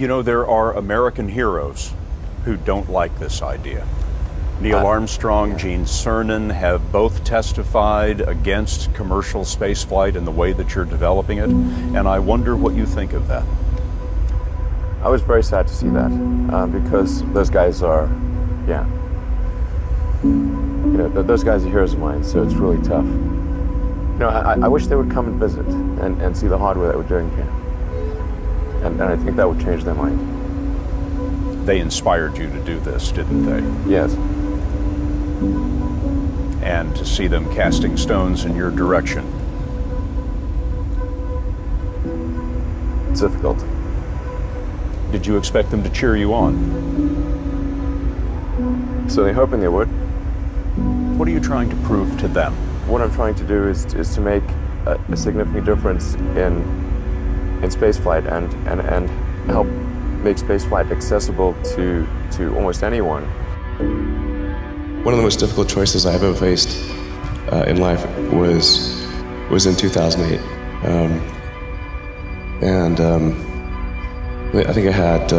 You know, there are American heroes who don't like this idea. Neil Armstrong, Gene Cernan have both testified against commercial spaceflight and the way that you're developing it, and I wonder what you think of that. I was very sad to see that, because those guys are, those guys are heroes of mine, so it's really tough. I wish they would come and visit and see the hardware that we're doing here. And I think that would change their mind. They inspired you to do this, didn't they? Yes. And to see them casting stones in your direction. It's difficult. Did you expect them to cheer you on? So they're hoping they would. What are you trying to prove to them? What I'm trying to do is to make a significant difference in spaceflight and help make spaceflight accessible to almost anyone. One of the most difficult choices I've ever faced in life was in 2008. I think I had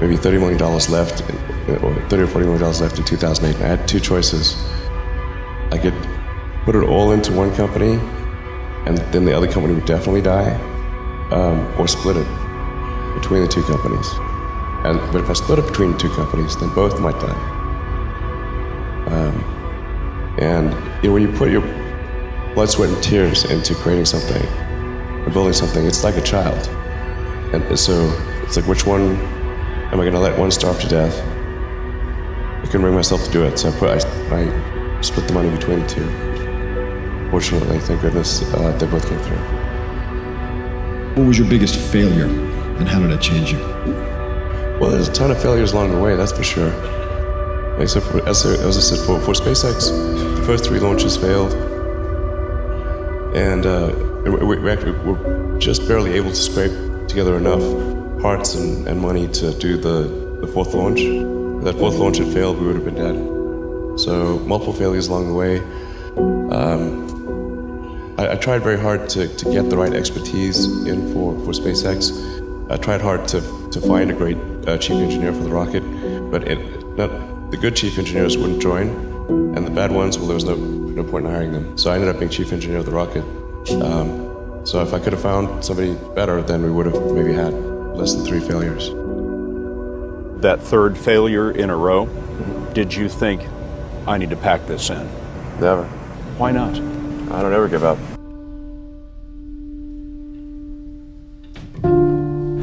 maybe $30 million left, or $30 or $40 million left in 2008. And I had two choices. I could put it all into one company, and then the other company would definitely die, or split it between the two companies. But if I split it between the two companies, then both might die. When you put your blood, sweat, and tears into creating something, or building something, it's like a child. And so it's like, which one am I going to let one starve to death? I couldn't bring myself to do it, so I split the money between the two. Fortunately, thank goodness, they both came through. What was your biggest failure, and how did it change you? Well, there's a ton of failures along the way, that's for sure. As I said, for SpaceX, the first 3 launches failed. And we actually were just barely able to scrape together enough parts and money to do the 4th launch. If that 4th launch had failed, we would have been dead. So multiple failures along the way. I tried very hard to get the right expertise in for SpaceX. I tried hard to find a great chief engineer for the rocket, but the good chief engineers wouldn't join, and the bad ones, well, there was no point in hiring them. So I ended up being chief engineer of the rocket. So if I could have found somebody better, then we would have maybe had less than 3 failures. That 3rd failure in a row, did you think, I need to pack this in? Never. Why not? I don't ever give up.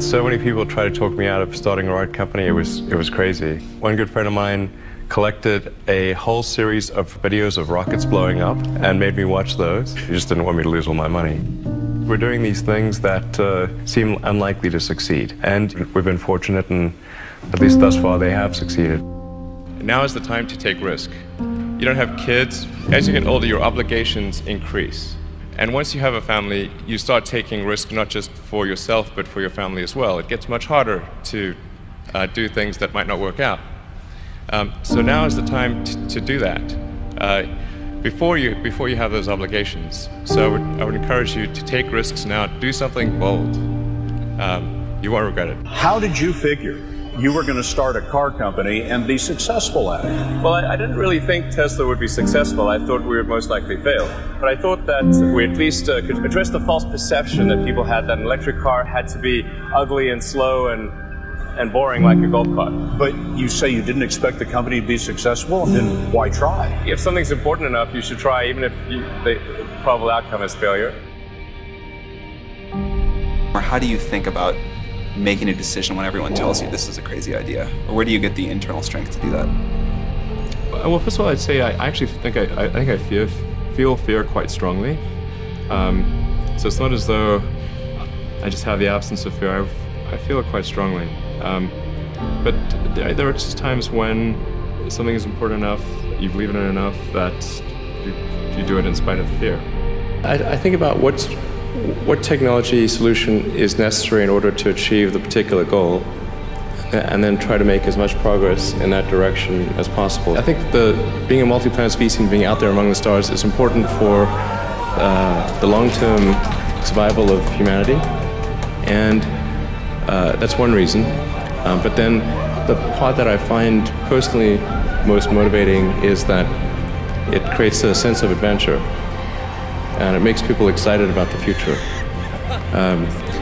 So many people tried to talk me out of starting a rocket company. It was crazy. One good friend of mine collected a whole series of videos of rockets blowing up and made me watch those. He just didn't want me to lose all my money. We're doing these things that seem unlikely to succeed, and we've been fortunate, and at least thus far they have succeeded. Now is the time to take risk. You don't have kids. As you get older, your obligations increase. And once you have a family, you start taking risk not just for yourself, but for your family as well. It gets much harder to do things that might not work out. So now is the time to do that before you have those obligations. So I would encourage you to take risks now. Do something bold. You won't regret it. How did you figure you were going to start a car company and be successful at it? Well, I didn't really think Tesla would be successful. I thought we would most likely fail. But I thought that we at least could address the false perception that people had that an electric car had to be ugly and slow and boring like a golf cart. But you say you didn't expect the company to be successful, then why try? If something's important enough, you should try, even if the probable outcome is failure. Or how do you think about making a decision when everyone tells you this is a crazy idea? Or where do you get the internal strength to do that? Well, first of all, I'd say I actually think I feel fear quite strongly. So it's not as though I just have the absence of fear. I feel it quite strongly. But there are just times when something is important enough, you believe in it enough, that you do it in spite of the fear. I think about what technology solution is necessary in order to achieve the particular goal, and then try to make as much progress in that direction as possible. I think being a multi-planet species and being out there among the stars is important for the long-term survival of humanity. And that's one reason. But then the part that I find personally most motivating is that it creates a sense of adventure, and it makes people excited about the future.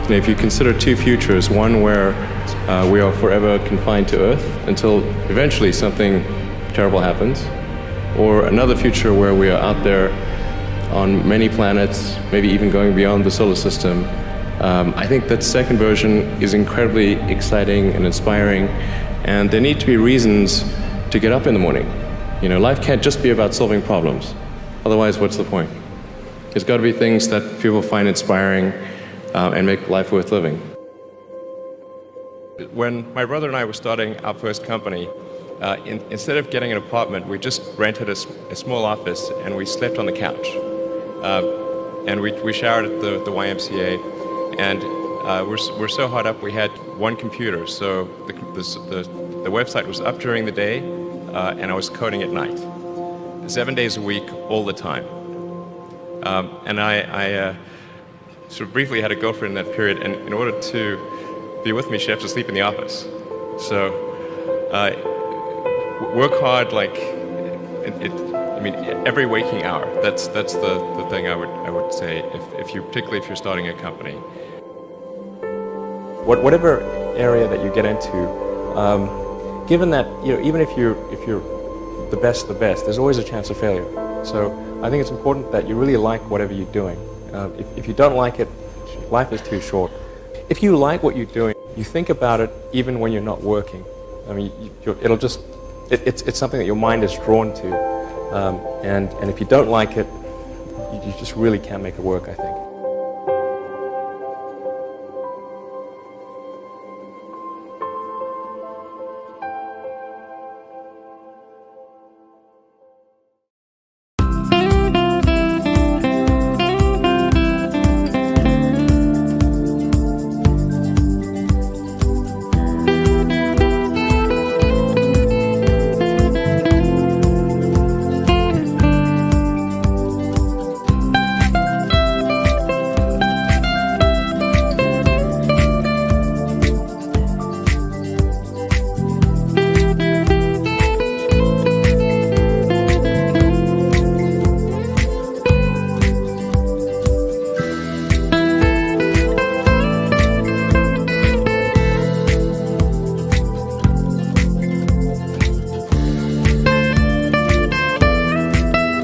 If you consider two futures, one where we are forever confined to Earth until eventually something terrible happens, or another future where we are out there on many planets, maybe even going beyond the solar system, I think that second version is incredibly exciting and inspiring, and there need to be reasons to get up in the morning. You know, life can't just be about solving problems. Otherwise, what's the point? There's got to be things that people find inspiring and make life worth living. When my brother and I were starting our first company, instead of getting an apartment, we just rented a small office and we slept on the couch. And we showered at the YMCA, and we're so hot up we had one computer, so the website was up during the day, and I was coding at night, 7 days a week, all the time. And I sort of briefly had a girlfriend in that period, and in order to be with me, she had to sleep in the office. So work hard, like I mean, every waking hour. That's the thing I would say, particularly if you're starting a company. Whatever area that you get into, given that, you know, even if you're the best, there's always a chance of failure. So I think it's important that you really like whatever you're doing. If you don't like it, life is too short. If you like what you're doing, you think about it even when you're not working. I mean, it's something that your mind is drawn to. And if you don't like it, you just really can't make it work, I think.